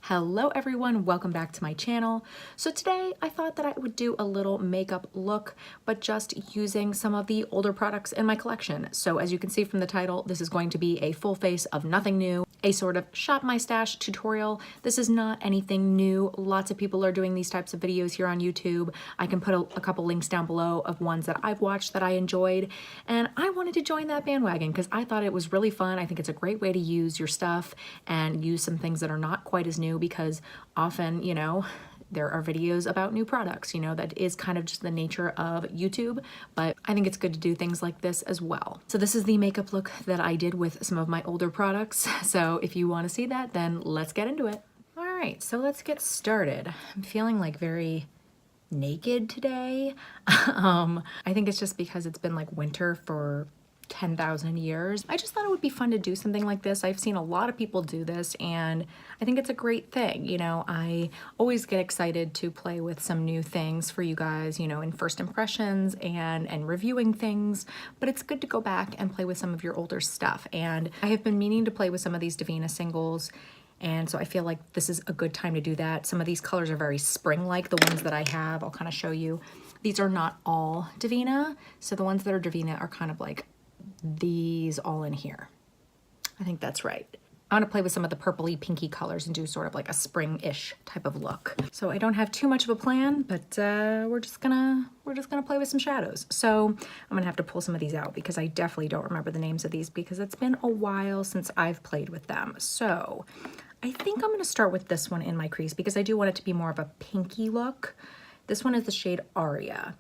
Hello everyone, welcome back to my channel. So today I thought that I would do a little makeup look, but just using some of the older products in my collection. So as you can see from the title, this is going to be a full face of nothing new, a sort of shop my stash tutorial. This is not anything new. Lots of people are doing these types of videos here on YouTube. I can put a couple links down below of ones that I've watched that I enjoyed, and I wanted to join that bandwagon because I thought it was really fun. I think it's a great way to use your stuff and use some things that are not quite as new, because often, you know, there are videos about new products, you know, that is kind of just the nature of YouTube, but I think it's good to do things like this as well. So this is the makeup look that I did with some of my older products. So if you want to see that, then let's get into it. All right, so let's get started. I'm feeling like very naked today. I think it's just because it's been like winter for 10,000 years. I just thought it would be fun to do something like this. I've seen a lot of people do this and I think it's a great thing. You know, I always get excited to play with some new things for you guys, you know, in first impressions and reviewing things, but it's good to go back and play with some of your older stuff. And I have been meaning to play with some of these Davina singles, and so I feel like this is a good time to do that. Some of these colors are very spring-like. The ones that I have, I'll kind of show you. These are not all Davina. So the ones that are Davina are kind of like these all in here. I think that's right. I want to play with some of the purpley pinky colors and do sort of like a spring-ish type of look. So I don't have too much of a plan, but we're just gonna play with some shadows. So I'm gonna have to pull some of these out because I definitely don't remember the names of these because it's been a while since I've played with them. So I think I'm gonna start with this one in my crease because I do want it to be more of a pinky look. This one is the shade Aria.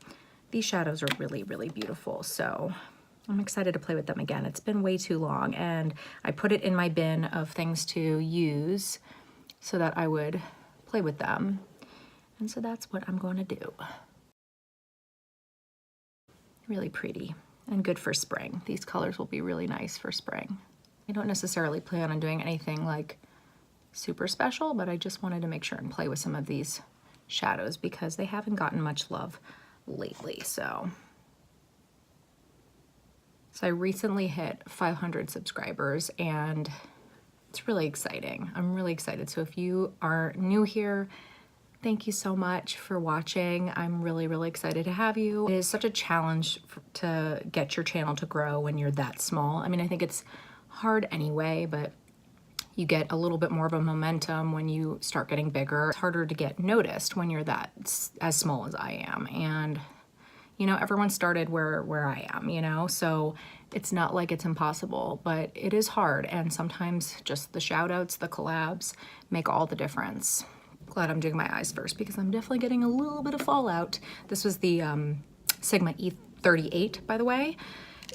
These shadows are really, really beautiful. So I'm excited to play with them again. It's been way too long, and I put it in my bin of things to use so that I would play with them. And so that's what I'm going to do. Really pretty and good for spring. These colors will be really nice for spring. I don't necessarily plan on doing anything like super special, but I just wanted to make sure and play with some of these shadows because they haven't gotten much love lately. So I recently hit 500 subscribers and it's really exciting. I'm really excited. So if you are new here, thank you so much for watching. I'm really, really excited to have you. It is such a challenge to get your channel to grow when you're that small. I mean, I think it's hard anyway, but you get a little bit more of a momentum when you start getting bigger. It's harder to get noticed when you're that as small as I am. And you know, everyone started where I am, you know, so it's not like it's impossible, but it is hard. And sometimes just the shout outs, the collabs make all the difference. Glad I'm doing my eyes first because I'm definitely getting a little bit of fallout. This was the Sigma E38, by the way.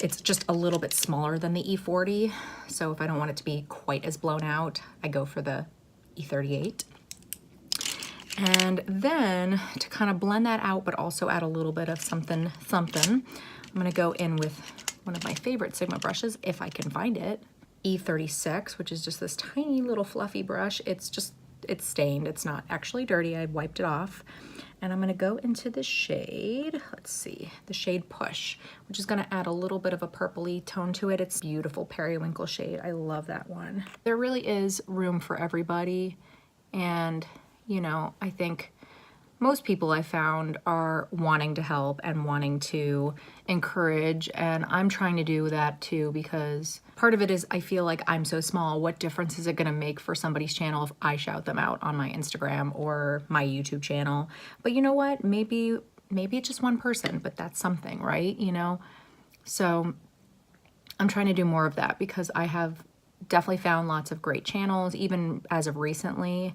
It's just a little bit smaller than the E40. So if I don't want it to be quite as blown out, I go for the E38. And then to kind of blend that out, but also add a little bit of something, I'm gonna go in with one of my favorite Sigma brushes, if I can find it, E36, which is just this tiny little fluffy brush. It's stained, it's not actually dirty, I wiped it off. And I'm gonna go into the shade, let's see, the shade Push, which is gonna add a little bit of a purpley tone to it. It's a beautiful periwinkle shade, I love that one. There really is room for everybody, and you know, I think most people I found are wanting to help and wanting to encourage, and I'm trying to do that too because part of it is I feel like I'm so small. What difference is it going to make for somebody's channel if I shout them out on my Instagram or my YouTube channel? But you know what? Maybe it's just one person, but that's something, right? You know? So I'm trying to do more of that because I have definitely found lots of great channels, even as of recently,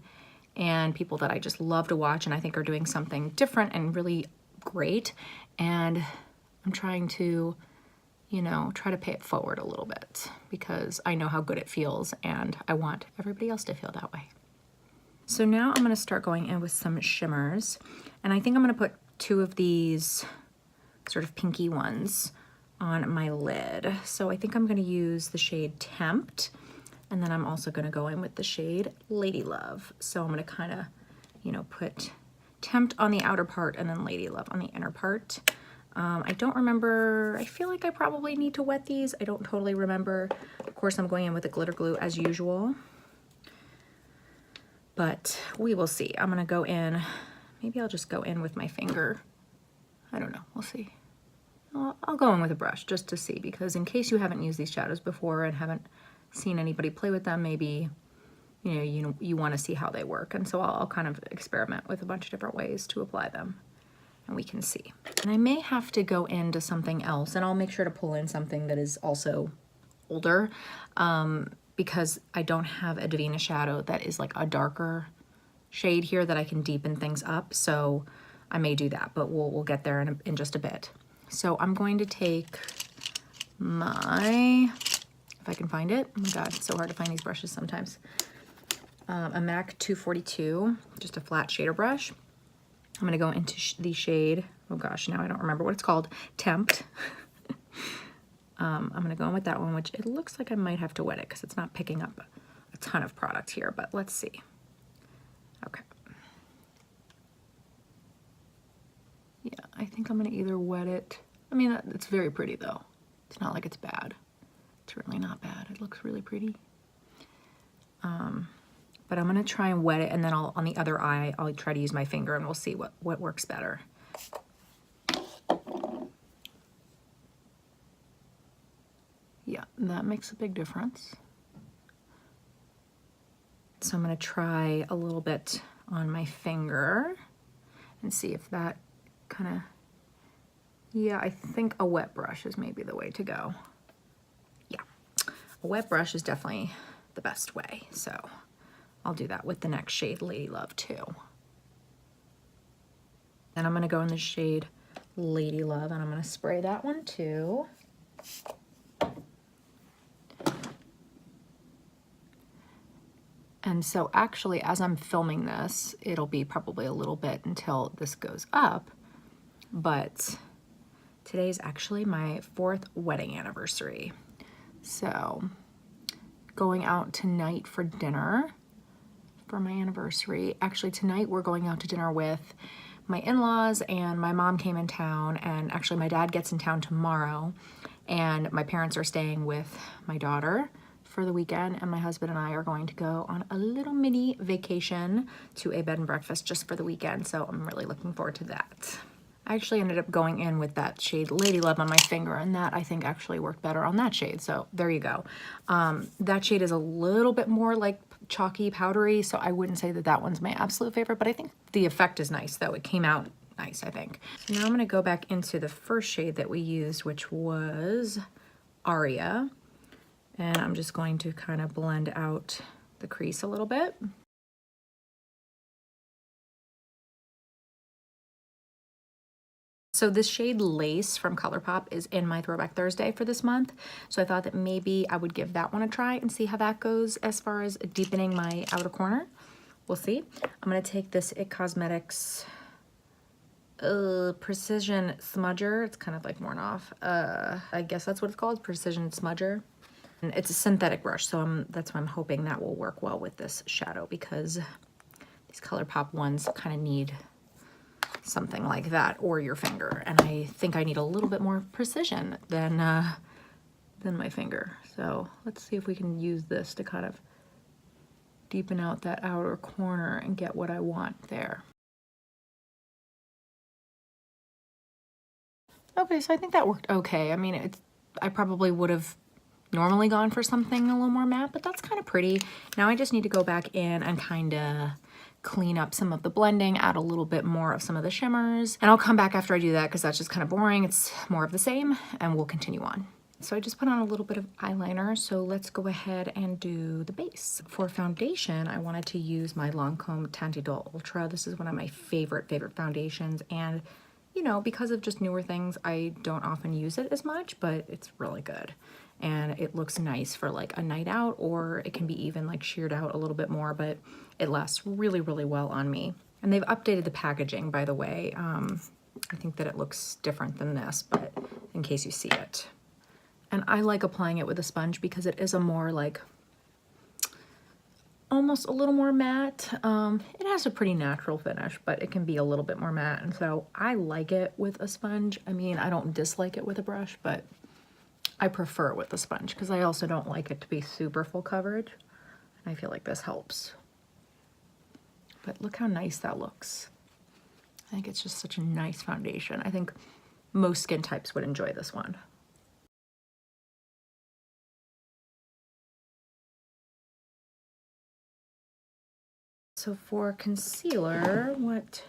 and people that I just love to watch and I think are doing something different and really great. And I'm trying to, you know, try to pay it forward a little bit because I know how good it feels and I want everybody else to feel that way. So now I'm gonna start going in with some shimmers, and I think I'm gonna put two of these sort of pinky ones on my lid. So I think I'm gonna use the shade Tempt, and then I'm also gonna go in with the shade Lady Love. So I'm gonna kind of, you know, put Tempt on the outer part and then Lady Love on the inner part. I don't remember, I feel like I probably need to wet these. I don't totally remember. Of course, I'm going in with the glitter glue as usual. but we will see. I'm gonna go in, maybe I'll just go in with my finger. I don't know, we'll see. I'll go in with a brush just to see, because in case you haven't used these shadows before and haven't seen anybody play with them, maybe you want to see how they work. And so I'll kind of experiment with a bunch of different ways to apply them, and we can see. And I may have to go into something else, and I'll make sure to pull in something that is also older, because I don't have a Davina shadow that is like a darker shade here that I can deepen things up. So I may do that, but we'll get there in just a bit. So I'm going to take my, if I can find it, oh my God, it's so hard to find these brushes sometimes. A MAC 242, just a flat shader brush. I'm gonna go into the shade, oh gosh, now I don't remember what it's called, Tempt. I'm gonna go in with that one, which it looks like I might have to wet it because it's not picking up a ton of product here, but let's see. Okay. Yeah, I think I'm gonna either wet it. I mean, it's very pretty though. It's not like it's bad. It's really not bad. It looks really pretty. But I'm gonna try and wet it, and then on the other eye, I'll try to use my finger, and we'll see what works better. Yeah, that makes a big difference. So I'm gonna try a little bit on my finger and see if that kind of, yeah, I think a wet brush is maybe the way to go. Yeah, a wet brush is definitely the best way. So I'll do that with the next shade, Lady Love, too. Then I'm gonna go in the shade Lady Love, and I'm gonna spray that one too. And so actually, as I'm filming this, it'll be probably a little bit until this goes up, but today's actually my 4th wedding anniversary. So going out tonight for dinner for my anniversary. Actually, tonight we're going out to dinner with my in-laws, and my mom came in town, and actually my dad gets in town tomorrow, and my parents are staying with my daughter for the weekend, and my husband and I are going to go on a little mini vacation to a bed and breakfast just for the weekend, so I'm really looking forward to that. I actually ended up going in with that shade Lady Love on my finger, and that I think actually worked better on that shade, so there you go. That shade is a little bit more like chalky, powdery, so I wouldn't say that that one's my absolute favorite, but I think the effect is nice, though. It came out nice, I think. So now I'm gonna go back into the first shade that we used, which was Aria, and I'm just going to kind of blend out the crease a little bit. So this shade Lace from ColourPop is in my Throwback Thursday for this month. So I thought that maybe I would give that one a try and see how that goes as far as deepening my outer corner. We'll see. I'm gonna take this IT Cosmetics Precision Smudger. It's kind of like worn off. I guess that's what it's called, Precision Smudger. And it's a synthetic brush, so that's why I'm hoping that will work well with this shadow, because these ColourPop ones kind of need something like that, or your finger, and I think I need a little bit more precision than my finger. So let's see if we can use this to kind of deepen out that outer corner and get what I want there. Okay, so I think that worked okay. I mean, I probably would have normally gone for something a little more matte, but that's kind of pretty. Now I just need to go back in and kind of clean up some of the blending, add a little bit more of some of the shimmers, and I'll come back after I do that because that's just kind of boring. It's more of the same, and we'll continue on. So I just put on a little bit of eyeliner, so let's go ahead and do the base. For foundation, I wanted to use my Lancome Teint Idole Ultra. This is one of my favorite foundations, and you know, because of just newer things, I don't often use it as much, but it's really good. And it looks nice for like a night out, or it can be even like sheared out a little bit more, but it lasts really, really well on me. And they've updated the packaging, by the way. I think that it looks different than this, but in case you see it. And I like applying it with a sponge because it is a more like, almost a little more matte. It has a pretty natural finish, but it can be a little bit more matte. And so I like it with a sponge. I mean, I don't dislike it with a brush, but I prefer it with a sponge because I also don't like it to be super full coverage. And I feel like this helps. But look how nice that looks. I think it's just such a nice foundation. I think most skin types would enjoy this one. So for concealer, what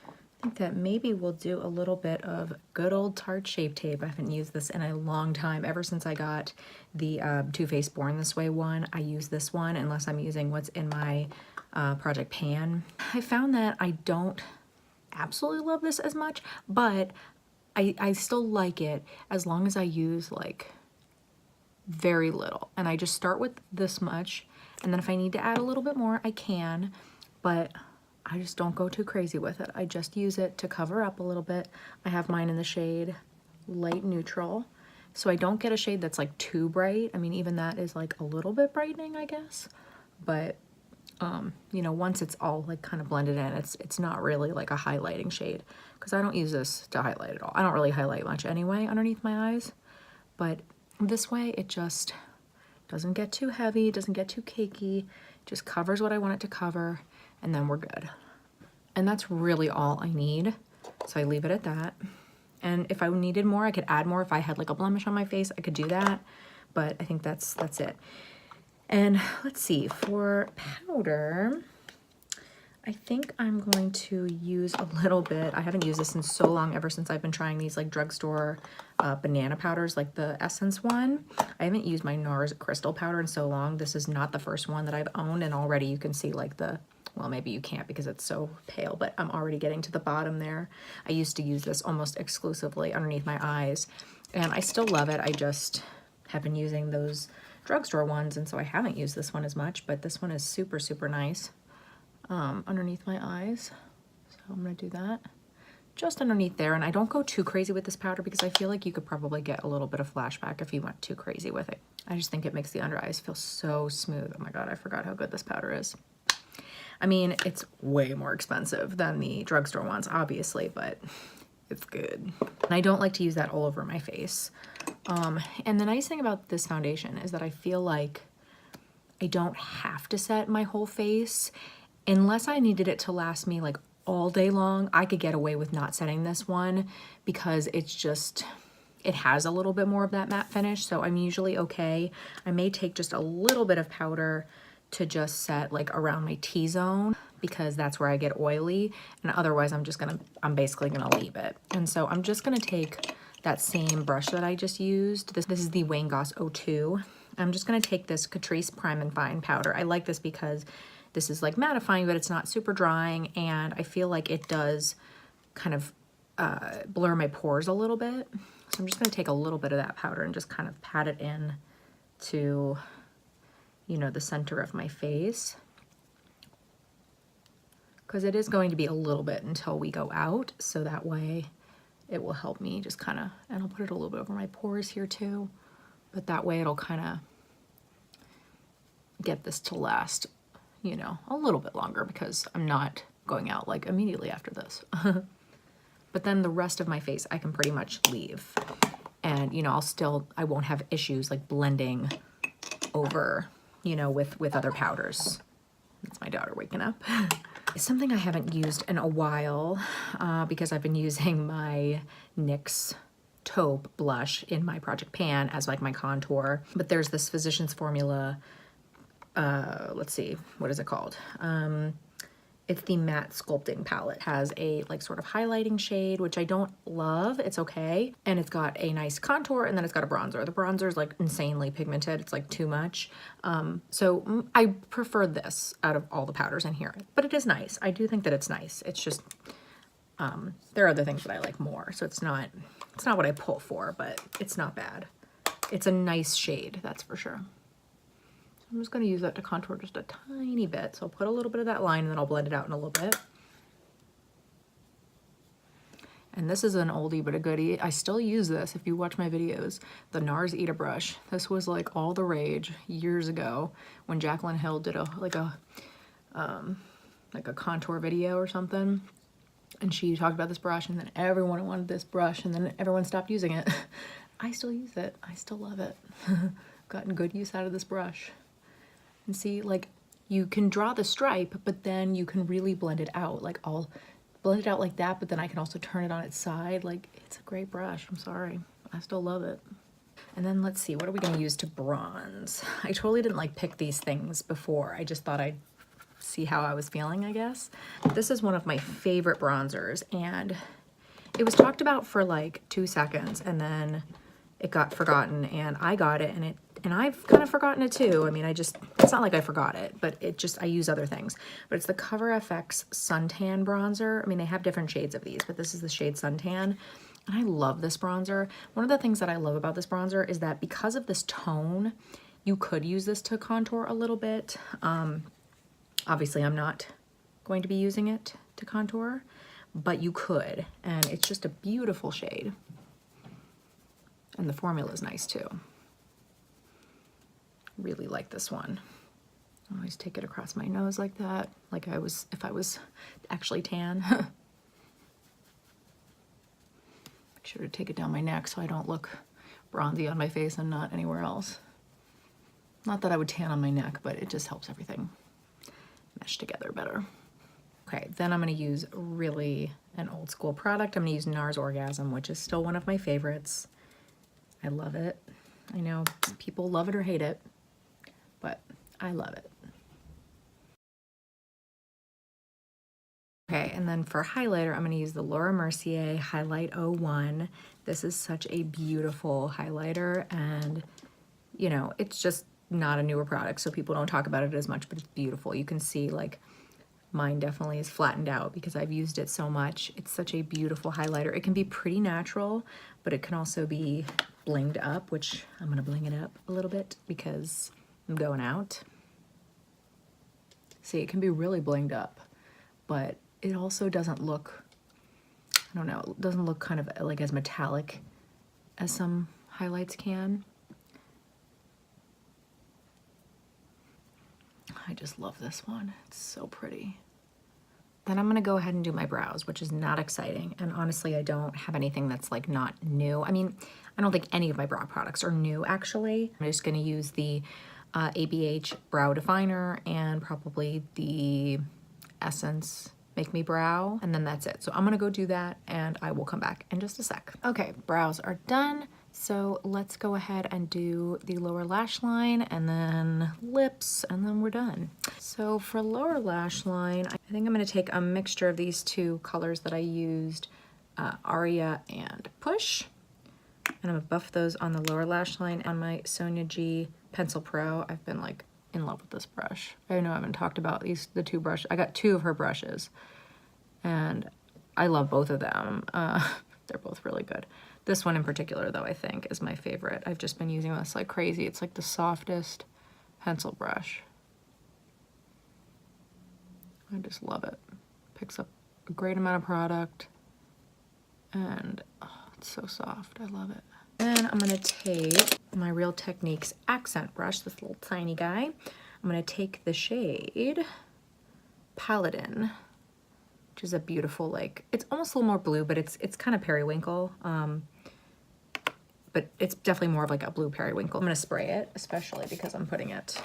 I think that maybe we'll do a little bit of good old Tarte Shape Tape. I haven't used this in a long time. Ever since I got the Too Faced Born This Way one, I use this one unless I'm using what's in my Project Pan. I found that I don't absolutely love this as much, but I still like it as long as I use like very little. And I just start with this much, and then if I need to add a little bit more, I can, but I just don't go too crazy with it. I just use it to cover up a little bit. I have mine in the shade Light Neutral, so I don't get a shade that's like too bright. I mean, even that is like a little bit brightening, I guess, but you know, once it's all like kind of blended in, it's not really like a highlighting shade, because I don't use this to highlight at all. I don't really highlight much anyway underneath my eyes, but this way it just doesn't get too heavy, doesn't get too cakey, just covers what I want it to cover, and then we're good. And that's really all I need, so I leave it at that. And if I needed more, I could add more. If I had like a blemish on my face, I could do that, but I think that's it. And let's see, for powder, I think I'm going to use a little bit. I haven't used this in so long, ever since I've been trying these like drugstore banana powders, like the Essence one. I haven't used my NARS crystal powder in so long. This is not the first one that I've owned, and already you can see like the, well, maybe you can't because it's so pale, but I'm already getting to the bottom there. I used to use this almost exclusively underneath my eyes, and I still love it. I just have been using those drugstore ones, and so I haven't used this one as much, but this one is super, super nice underneath my eyes. So I'm gonna do that just underneath there, and I don't go too crazy with this powder because I feel like you could probably get a little bit of flashback if you went too crazy with it. I just think it makes the under eyes feel so smooth. Oh my god, I forgot how good this powder is. I mean, it's way more expensive than the drugstore ones, obviously, but it's good. And I don't like to use that all over my face. And the nice thing about this foundation is that I feel like I don't have to set my whole face. Unless I needed it to last me like all day long, I could get away with not setting this one because it's just, it has a little bit more of that matte finish, so I'm usually okay. I may take just a little bit of powder to just set like around my T-zone because that's where I get oily, and otherwise I'm basically gonna leave it. And so I'm just gonna take that same brush that I just used. This is the Wayne Goss 02. I'm just gonna take this Catrice Prime and Fine powder. I like this because this is like mattifying, but it's not super drying, and I feel like it does kind of blur my pores a little bit. So I'm just gonna take a little bit of that powder and just kind of pat it in to, you know, the center of my face, because it is going to be a little bit until we go out, so that way it will help me just kind of, and I'll put it a little bit over my pores here too, but that way it'll kind of get this to last, you know, a little bit longer because I'm not going out like immediately after this. But then the rest of my face I can pretty much leave, and you know, I won't have issues like blending over, you know, with other powders. That's my daughter waking up. Something I haven't used in a while because I've been using my NYX taupe blush in my Project Pan as like my contour, but there's this Physicians Formula, let's see, what is it called? It's the Matte Sculpting Palette. It has a like sort of highlighting shade, which I don't love. It's okay. And it's got a nice contour, and then it's got a bronzer. The bronzer is like insanely pigmented. It's like too much. So I prefer this out of all the powders in here, but it is nice. I do think that it's nice. It's just, there are other things that I like more. So it's not what I pull for, but it's not bad. It's a nice shade, that's for sure. I'm just going to use that to contour just a tiny bit. So I'll put a little bit of that line, and then I'll blend it out in a little bit. And this is an oldie but a goodie. I still use this if you watch my videos. The NARS Eat a Brush. This was like all the rage years ago when Jaclyn Hill did like a contour video or something. And she talked about this brush, and then everyone wanted this brush, and then everyone stopped using it. I still use it. I still love it. Gotten good use out of this brush. And see, like, you can draw the stripe, but then you can really blend it out. Like I'll blend it out like that, but then I can also turn it on its side. Like it's a great brush, I'm sorry. I still love it. And then let's see, what are we gonna use to bronze? I totally didn't like pick these things before. I just thought I'd see how I was feeling, I guess. This is one of my favorite bronzers, and it was talked about for like 2 seconds and then it got forgotten, and I got it, and I've kind of forgotten it too. I mean, it's not like I forgot it, but I use other things. But it's the Cover FX Suntan Bronzer. I mean, they have different shades of these, but this is the shade Suntan. And I love this bronzer. One of the things that I love about this bronzer is that because of this tone, you could use this to contour a little bit. Obviously, I'm not going to be using it to contour, but you could. And it's just a beautiful shade. And the formula is nice too. Really like this one. I always take it across my nose like that, like if I was actually tan. Make sure to take it down my neck so I don't look bronzy on my face and not anywhere else. Not that I would tan on my neck, but it just helps everything mesh together better. Okay, then I'm gonna use really an old school product. I'm gonna use NARS Orgasm, which is still one of my favorites. I love it. I know people love it or hate it, but I love it. Okay, and then for highlighter, I'm gonna use the Laura Mercier Highlight 01. This is such a beautiful highlighter, and you know, it's just not a newer product, so people don't talk about it as much, but it's beautiful. You can see like mine definitely is flattened out because I've used it so much. It's such a beautiful highlighter. It can be pretty natural, but it can also be blinged up, which I'm gonna bling it up a little bit because I'm going out. See, it can be really blinged up, but it also doesn't look, I don't know, it doesn't look kind of like as metallic as some highlights can. I just love this one. It's so pretty. Then I'm gonna go ahead and do my brows, which is not exciting. And honestly, I don't have anything that's like not new. I mean, I don't think any of my brow products are new actually. I'm just gonna use the ABH Brow Definer and probably the Essence Make Me Brow, and then that's it. So I'm gonna go do that and I will come back in just a sec. Okay, brows are done. So let's go ahead and do the lower lash line and then lips, and then we're done. So for lower lash line, I think I'm gonna take a mixture of these two colors that I used, Aria and Push. And I'm gonna buff those on the lower lash line on my Sonia G Pencil Pro. I've been like in love with this brush. I know I haven't talked about the two brushes. I got 2 of her brushes and I love both of them. They're both really good. This one in particular though, I think is my favorite. I've just been using this like crazy. It's like the softest pencil brush. I just love it. Picks up a great amount of product and oh, it's so soft. I love it. Then I'm gonna take my Real Techniques accent brush, this little tiny guy. I'm gonna take the shade Paladin, which is a beautiful, like, it's almost a little more blue, but it's kind of periwinkle. But it's definitely more of like a blue periwinkle. I'm gonna spray it, especially because I'm putting it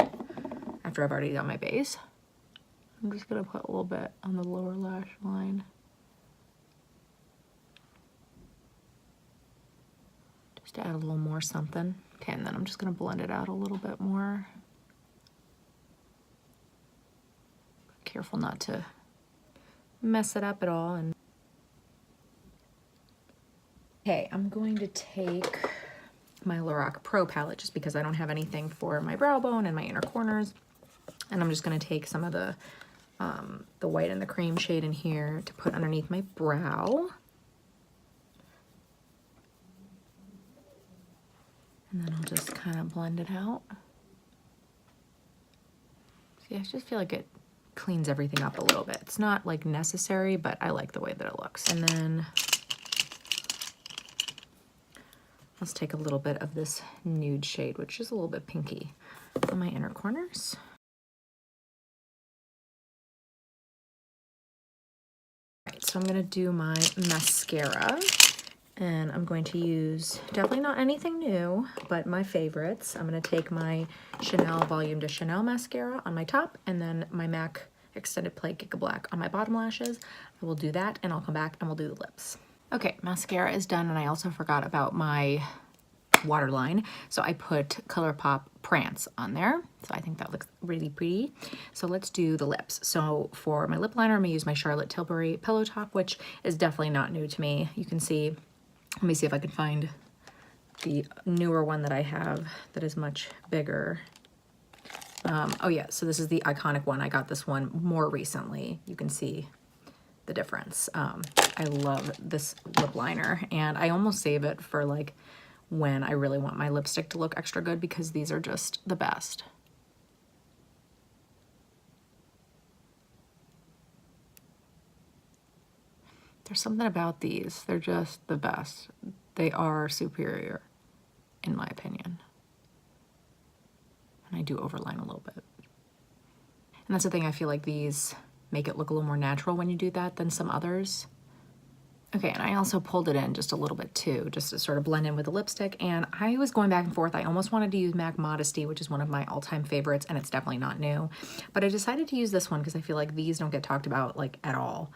after I've already done my base. I'm just gonna put a little bit on the lower lash line. Just to add a little more something. Okay, and then I'm just gonna blend it out a little bit more. Careful not to mess it up at all. And okay, I'm going to take my Lorac Pro palette just because I don't have anything for my brow bone and my inner corners. And I'm just gonna take some of the white and the cream shade in here to put underneath my brow. And then I'll just kind of blend it out. See, I just feel like it cleans everything up a little bit. It's not like necessary, but I like the way that it looks. And then let's take a little bit of this nude shade, which is a little bit pinky, on my inner corners. All right, so I'm gonna do my mascara. And I'm going to use, definitely not anything new, but my favorites. I'm gonna take my Chanel Volume de Chanel mascara on my top, and then my MAC Extended Play Giga Black on my bottom lashes. I will do that, and I'll come back and we'll do the lips. Okay, mascara is done, and I also forgot about my waterline. So I put ColourPop Prance on there. So I think that looks really pretty. So let's do the lips. So for my lip liner, I'm gonna use my Charlotte Tilbury Pillow Talk, which is definitely not new to me. You can see, let me see if I can find the newer one that I have that is much bigger. Oh yeah, so this is the iconic one. I got this one more recently. You can see the difference. I love this lip liner, and I almost save it for like when I really want my lipstick to look extra good, because these are just the best. There's something about these. They're just the best. They are superior, in my opinion. And I do overline a little bit. And that's the thing, I feel like these make it look a little more natural when you do that than some others. Okay, and I also pulled it in just a little bit too, just to sort of blend in with the lipstick. And I was going back and forth. I almost wanted to use MAC Modesty, which is one of my all-time favorites, and it's definitely not new. But I decided to use this one because I feel like these don't get talked about like at all.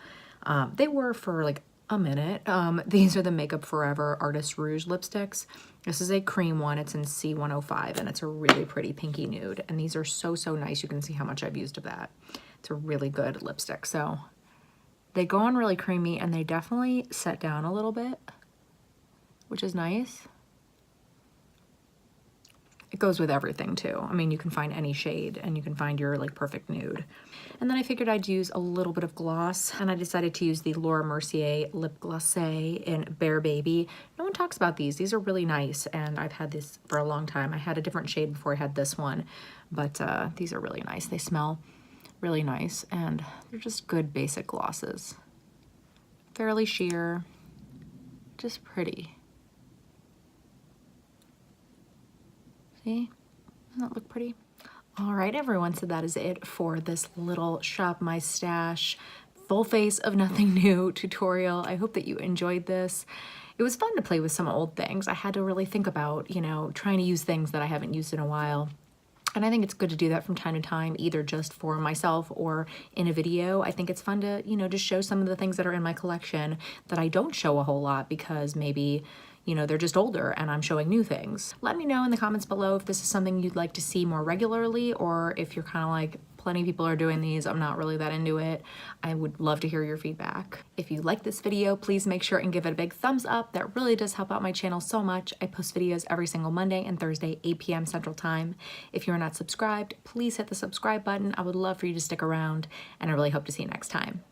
They were for like a minute. These are the Makeup Forever Artist Rouge lipsticks. This is a cream one. It's in C105, and it's a really pretty pinky nude. And these are so, so nice. You can see how much I've used of that. It's a really good lipstick. So they go on really creamy, and they definitely set down a little bit, which is nice. It goes with everything too. I mean, you can find any shade, and you can find your like perfect nude. And then I figured I'd use a little bit of gloss, and I decided to use the Laura Mercier Lip Glacé in Bear Baby. No one talks about these. These are really nice, and I've had this for a long time. I had a different shade before I had this one, but these are really nice. They smell really nice, and they're just good basic glosses. Fairly sheer, just pretty. See? Doesn't that look pretty? All right, everyone, so that is it for this little Shop My Stash full face of nothing new tutorial. I hope that you enjoyed this. It was fun to play with some old things. I had to really think about, you know, trying to use things that I haven't used in a while. And I think it's good to do that from time to time, either just for myself or in a video. I think it's fun to, you know, just show some of the things that are in my collection that I don't show a whole lot because maybe, you know, they're just older and I'm showing new things. Let me know in the comments below if this is something you'd like to see more regularly, or if you're kind of like, plenty of people are doing these, I'm not really that into it. I would love to hear your feedback. If you like this video, please make sure and give it a big thumbs up. That really does help out my channel so much. I post videos every single Monday and Thursday, 8 p.m. Central Time. If you're not subscribed, please hit the subscribe button. I would love for you to stick around, and I really hope to see you next time.